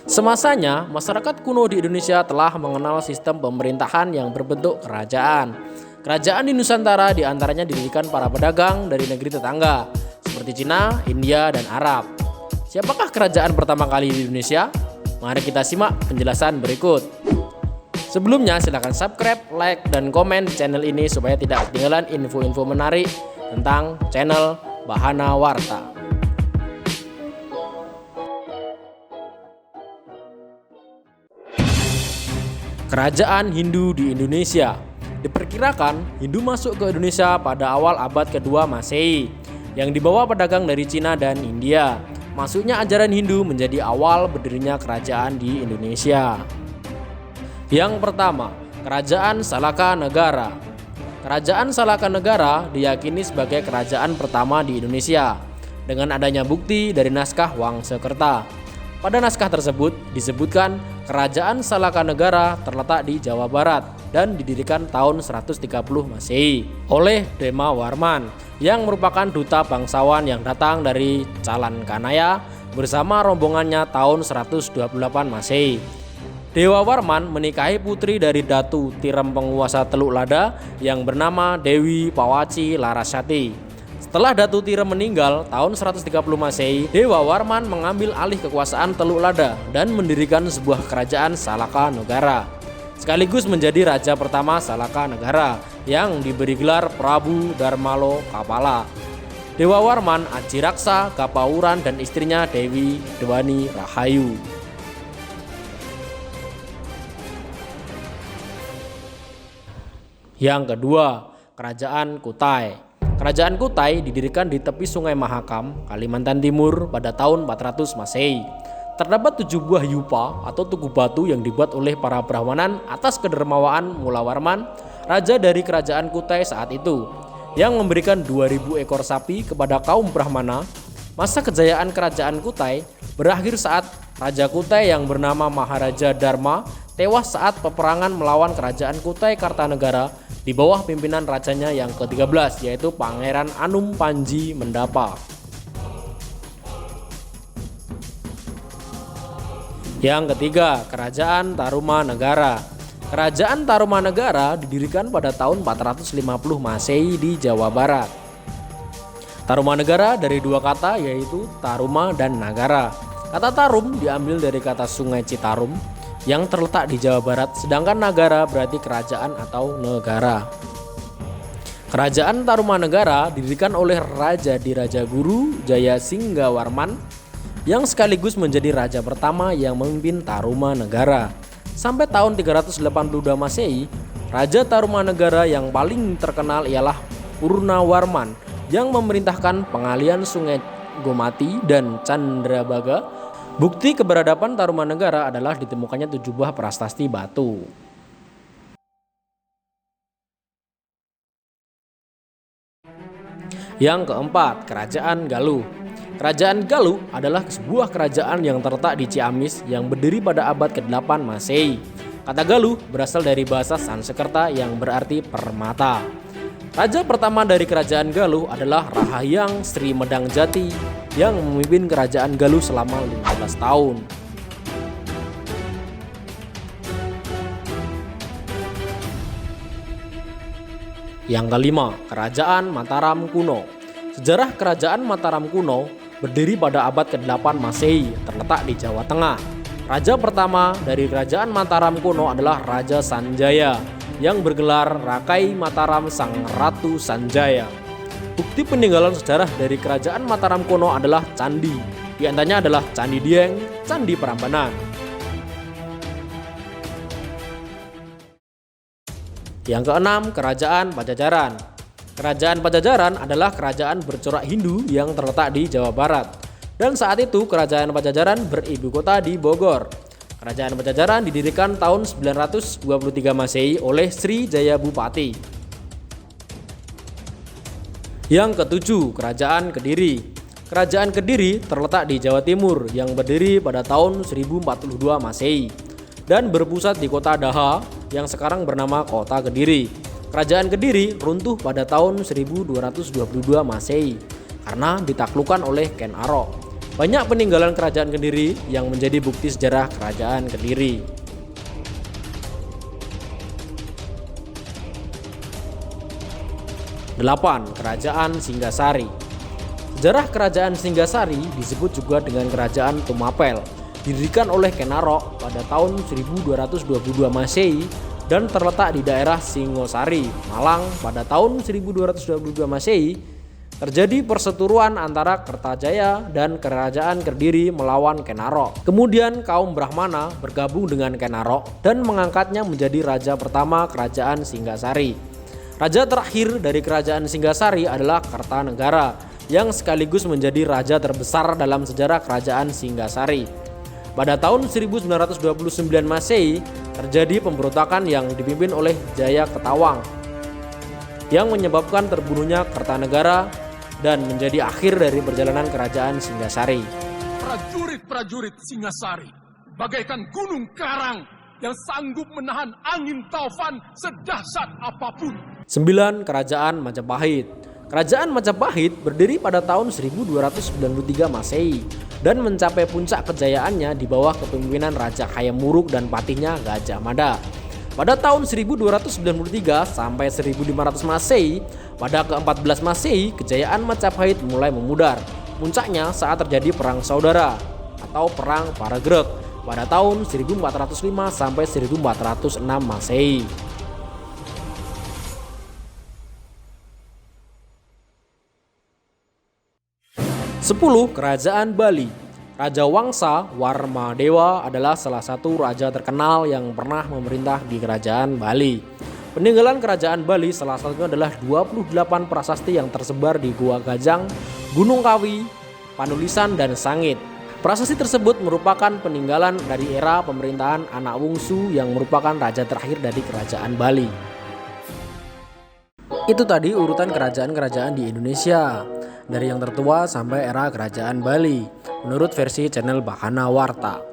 Semasanya, masyarakat kuno di Indonesia telah mengenal sistem pemerintahan yang berbentuk kerajaan. Kerajaan di Nusantara diantaranya didirikan para pedagang dari negeri tetangga, seperti Cina, India, dan Arab. Siapakah kerajaan pertama kali di Indonesia? Mari kita simak penjelasan berikut. Sebelumnya silahkan subscribe, like, dan komen di channel ini supaya tidak ketinggalan info-info menarik tentang channel Bahana Warta. Kerajaan Hindu di Indonesia. Diperkirakan Hindu masuk ke Indonesia pada awal abad kedua Masehi yang dibawa pedagang dari Cina dan India. Masuknya ajaran Hindu menjadi awal berdirinya kerajaan di Indonesia. Yang pertama, Kerajaan Salaka Negara. Kerajaan Salaka Negara diyakini sebagai kerajaan pertama di Indonesia dengan adanya bukti dari naskah Wangsakerta. Pada naskah tersebut disebutkan Kerajaan Salaka Negara terletak di Jawa Barat dan didirikan tahun 130 Masehi oleh Dema Warman yang merupakan duta bangsawan yang datang dari Calan Kanaya bersama rombongannya tahun 128 Masehi. Dewa Warman menikahi putri dari Datu Tirem penguasa Teluk Lada yang bernama Dewi Pawaci Larasati. Setelah Datu Tirem meninggal tahun 130 Masehi, Dewa Warman mengambil alih kekuasaan Teluk Lada dan mendirikan sebuah kerajaan Salaka Negara. Sekaligus menjadi raja pertama Salaka Negara yang diberi gelar Prabu Darmalo Kapala. Dewa Warman Ajiraksa Kapauran dan istrinya Dewi Dewani Rahayu. Yang kedua, Kerajaan Kutai. Kerajaan Kutai didirikan di tepi Sungai Mahakam, Kalimantan Timur pada tahun 400 Masehi. Terdapat 7 buah yupa atau tugu batu yang dibuat oleh para Brahmanan atas kedermawaan Mula Warman, raja dari kerajaan Kutai saat itu, yang memberikan 2000 ekor sapi kepada kaum Brahmana. Masa kejayaan kerajaan Kutai berakhir saat Raja Kutai yang bernama Maharaja Dharma tewas saat peperangan melawan kerajaan Kutai Kartanegara di bawah pimpinan rajanya yang ke-13 yaitu Pangeran Anum Panji Mendapa. Yang ketiga, Kerajaan Tarumanegara. Kerajaan Tarumanegara didirikan pada tahun 450 Masehi di Jawa Barat. Tarumanegara dari dua kata yaitu Taruma dan Nagara. Kata Tarum diambil dari kata Sungai Citarum yang terletak di Jawa Barat, sedangkan Nagara berarti kerajaan atau negara. Kerajaan Tarumanegara didirikan oleh Raja Dirajaguru Jayasinggawarman yang sekaligus menjadi raja pertama yang memimpin Tarumanegara. Sampai tahun 382 Masehi, Raja Tarumanegara yang paling terkenal ialah Purnawarman yang memerintahkan pengalian Sungai Gomati dan Candrabaga. Bukti keberadaban Tarumanegara adalah ditemukannya 7 buah prasasti batu. Yang keempat, Kerajaan Galuh. Kerajaan Galuh adalah sebuah kerajaan yang terletak di Ciamis yang berdiri pada abad ke-8 Masehi. Kata Galuh berasal dari bahasa Sanskerta yang berarti permata. Raja pertama dari kerajaan Galuh adalah Rahahyang Sri Medang Jati yang memimpin kerajaan Galuh selama 15 tahun. Yang kelima, Kerajaan Mataram Kuno. Sejarah Kerajaan Mataram Kuno berdiri pada abad ke-8 Masehi, terletak di Jawa Tengah. Raja pertama dari Kerajaan Mataram Kuno adalah Raja Sanjaya yang bergelar Rakai Mataram Sang Ratu Sanjaya. Bukti peninggalan sejarah dari Kerajaan Mataram Kuno adalah candi. Di antaranya adalah Candi Dieng, Candi Prambanan. Yang keenam, Kerajaan Pajajaran. Kerajaan Pajajaran adalah kerajaan bercorak Hindu yang terletak di Jawa Barat. Dan saat itu Kerajaan Pajajaran beribu kota di Bogor. Kerajaan Pajajaran didirikan tahun 923 Masehi oleh Sri Jaya Bupati. Yang ketujuh, Kerajaan Kediri. Kerajaan Kediri terletak di Jawa Timur yang berdiri pada tahun 1042 Masehi dan berpusat di kota Daha yang sekarang bernama Kota Kediri. Kerajaan Kediri runtuh pada tahun 1222 Masehi karena ditaklukkan oleh Ken Arok. Banyak peninggalan kerajaan Kediri yang menjadi bukti sejarah kerajaan Kediri. 8. Kerajaan Singgasari. Sejarah kerajaan Singgasari disebut juga dengan kerajaan Tumapel, didirikan oleh Kenarok pada tahun 1222 Masehi dan terletak di daerah Singosari, Malang pada tahun 1222 Masehi. Terjadi perseteruan antara Kertajaya dan Kerajaan Kediri melawan Kenarok. Kemudian kaum Brahmana bergabung dengan Kenarok dan mengangkatnya menjadi raja pertama kerajaan Singgasari. Raja terakhir dari kerajaan Singgasari adalah Kartanegara, yang sekaligus menjadi raja terbesar dalam sejarah kerajaan Singgasari. Pada tahun 1929 Masehi terjadi pemberontakan yang dipimpin oleh Jaya Ketawang yang menyebabkan terbunuhnya Kartanegara dan menjadi akhir dari perjalanan kerajaan Singgasari. Prajurit-prajurit Singasari bagaikan gunung karang yang sanggup menahan angin taufan sedahsyat apapun. 9. Kerajaan Majapahit. Kerajaan Majapahit berdiri pada tahun 1293 Masehi dan mencapai puncak kejayaannya di bawah kepemimpinan Raja Hayam Wuruk dan patihnya Gajah Mada. Pada tahun 1293 sampai 1500 Masehi, pada ke-14 Masehi, kejayaan Majapahit mulai memudar. Puncaknya saat terjadi Perang Saudara atau Perang Paragreg pada tahun 1405 sampai 1406 Masehi. 10. Kerajaan Bali. Raja Wangsa Warmadewa adalah salah satu raja terkenal yang pernah memerintah di kerajaan Bali. Peninggalan kerajaan Bali salah satunya adalah 28 prasasti yang tersebar di Gua Gajang, Gunung Kawi, Panulisan, dan Sangit. Prasasti tersebut merupakan peninggalan dari era pemerintahan Anak Wungsu yang merupakan raja terakhir dari kerajaan Bali. Itu tadi urutan kerajaan-kerajaan di Indonesia, dari yang tertua sampai era kerajaan Bali, menurut versi channel Bahana Warta.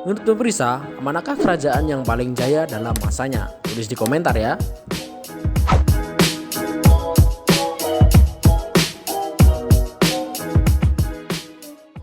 Menurut pemirsa, manakah kerajaan yang paling jaya dalam masanya? Tulis di komentar ya.